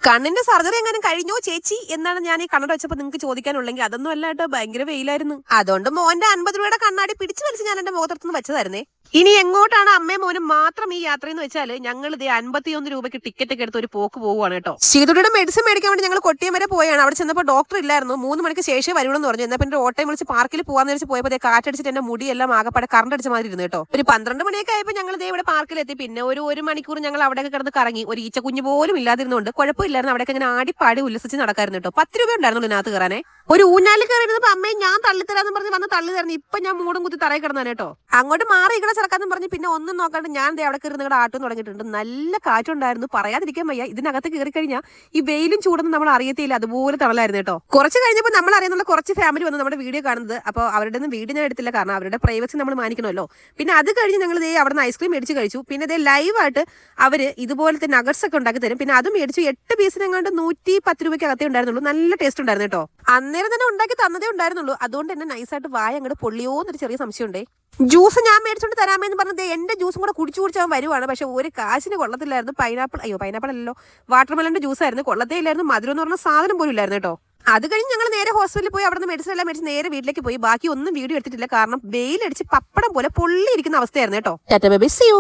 കണ്ണിന്റെ സർജറി എങ്ങനെ കഴിഞ്ഞോ ചേച്ചി എന്നാണ് ഞാൻ ഈ കണ്ണട വെച്ചപ്പോൾ നിങ്ങൾക്ക് ചോദിക്കാനുള്ളെങ്കിൽ അതൊന്നും അല്ലാട്ടോ, ഭയങ്കര വെയിലായിരുന്നു. അതുകൊണ്ട് മോന്റെ 50 രൂപയുടെ കണ്ണാടി പിടിച്ചു വലിച്ച് ഞാൻ എന്റെ മുഖത്തെടുത്ത് വെച്ചതായിരുന്നേ. ഇനി എങ്ങോട്ടാണ് അമ്മയും മോനും മാത്രം ഈ യാത്ര എന്ന് വെച്ചാൽ ഞങ്ങൾ ഇതേ 51 രൂപയ്ക്ക് ടിക്കറ്റ് ഒക്കെ എടുത്ത് ഒരു പോക്ക് പോവുകയാണ് കേട്ടോ. ശീതുടിയുടെ മെഡിസിൻ മേടിക്കാൻ വേണ്ടി ഞങ്ങൾ കൊട്ടിയം വരെ പോയാണ്. അവിടെ ചെന്നപ്പോൾ ഡോക്ടർ ഇല്ലായിരുന്നു. 3 മണിക്ക് ശേഷം വരുള്ളൂ പറഞ്ഞു. എന്നാൽ പിന്നെ ഓട്ടോയും വിളിച്ച് പാർക്കിൽ പോകാന്ന് വെച്ച് പോയപ്പോൾ കാറ്റടിച്ചിട്ട് എന്റെ മുടിയെല്ലാം ആകെപ്പാടെ കറണ്ട് അടിച്ച മാതിരി ഇരുന്നു കേട്ടോ. ഒരു 12 മണിയൊക്കെ ആയപ്പോൾ ഞങ്ങൾ ഇതേ ഇവിടെ പാർക്കിലെത്തി. പിന്നെ ഒരു മണിക്കൂർ ഞങ്ങൾ അവിടെയൊക്കെ കിടന്ന് കറങ്ങി. ഒരു ഈച്ച കുഞ്ഞു പോലും ഇല്ലാതിരുന്നുകൊണ്ട് കുഴപ്പമില്ലായിരുന്നു. അവിടെയൊക്കെ ഇങ്ങനെ ആടിപ്പാടി ഉല്ലസിച്ച് നടക്കായിരുന്നു കേട്ടോ. 10 രൂപ ഉണ്ടായിരുന്നു ഇതിനകത്ത് കയറാനേ. ഒരു ഊഞ്ഞാലിൽ കയറിയിരുന്നപ്പോൾ അമ്മയെ ഞാൻ തള്ളിത്തരാന്ന് പറഞ്ഞ് വന്ന് തള്ളി തരുന്നു. ഇപ്പൊ ഞാൻ മൂടും കുത്തി തറയിൽ കിടന്നാണ് കേട്ടോ. അങ്ങോട്ട് മാറി ഇവിടെ ചെറുക്കാന്ന് പറഞ്ഞ് പിന്നെ ഒന്നും നോക്കാണ്ട് ഞാൻ അവിടെ കയറി നിങ്ങളുടെ ആട്ടും തുടങ്ങിയിട്ടുണ്ട്. നല്ല കാറ്റുണ്ടായിരുന്നു, പറയാതിരിക്കാൻ വയ്യ. ഇതിനകത്ത് കയറി കഴിഞ്ഞാൽ ഈ വെയിലും ചൂടൊന്നും നമ്മൾ അറിയത്തില്ല, അതുപോലെ തണലായിരുന്നു കേട്ടോ. കുറച്ച് കഴിഞ്ഞപ്പോൾ നമ്മൾ അറിയുന്നുള്ള കുറച്ച് ഫാമിലി വന്ന് നമ്മുടെ വീഡിയോ കാണുന്നത്. അപ്പോൾ അവരുടെ ഒന്നും വീഡിയോ ഞാൻ എടുത്തില്ല, കാരണം അവരുടെ പ്രൈവസി നമ്മൾ മാനിക്കണമല്ലോ. പിന്നെ അത് കഴിഞ്ഞ് ഞങ്ങൾ ഇതേ അവിടെ നിന്ന് ഐസ്ക്രീം മേടിച്ച് കഴിച്ചു. പിന്നെ ഇതേ ലൈവായിട്ട് അവര് ഇതുപോലത്തെ നഗറ്റ്സ് ഒക്കെ ഉണ്ടാക്കി തരും. പിന്നെ അത് മേടിച്ചു. 8 പീസിനെങ്ങാണ്ട് 110 രൂപയ്ക്ക് അകത്തേ ഉണ്ടായിരുന്നുള്ളൂ. നല്ല ടേസ്റ്റ് ഉണ്ടായിരുന്നു കേട്ടോ. അന്നേരം തന്നെ ഉണ്ടാക്കി തന്നതേ ഉണ്ടായിരുന്നുള്ളൂ. അതുകൊണ്ട് തന്നെ നൈസായിട്ട് വായ അങ്ങോട്ട് പൊള്ളിയോന്നൊരു ചെറിയ സംശയമുണ്ടേ. ജ്യൂസ് ഞാൻ മേടിച്ചോണ്ട് തരാമെന്ന് പറഞ്ഞത് എന്റെ ജ്യൂസും കൂടെ കുടിച്ചു അവൻ വരുവാണ്. പക്ഷെ ഒരു കാശിന് കൊള്ളത്തില്ലായിരുന്നു. പൈനാപ്പിൾ അല്ലല്ലോ, വാട്ടർമെലന്റെ ജ്യൂസ് ആയിരുന്നു. കൊള്ളത്തേ ഇല്ലായിരുന്നു. മധുരം എന്ന് പറഞ്ഞ സാധനം പോലും ഇല്ലായിരുന്നു കേട്ടോ. അത് കഴിഞ്ഞ് ഞങ്ങൾ നേരെ ഹോസ്പിറ്റലിൽ പോയി അവിടെ നിന്ന് മെഡിസിൻ എല്ലാം മേടിച്ച് നേരെ വീട്ടിലേക്ക് പോയി. ബാക്കി ഒന്നും വീഡിയോ എടുത്തിട്ടില്ല, കാരണം വെയിലടിച്ച് പപ്പടം പോലെ പൊള്ളിയിരിക്കുന്ന അവസ്ഥയായിരുന്നു കേട്ടോ. Tata bye bye, see U.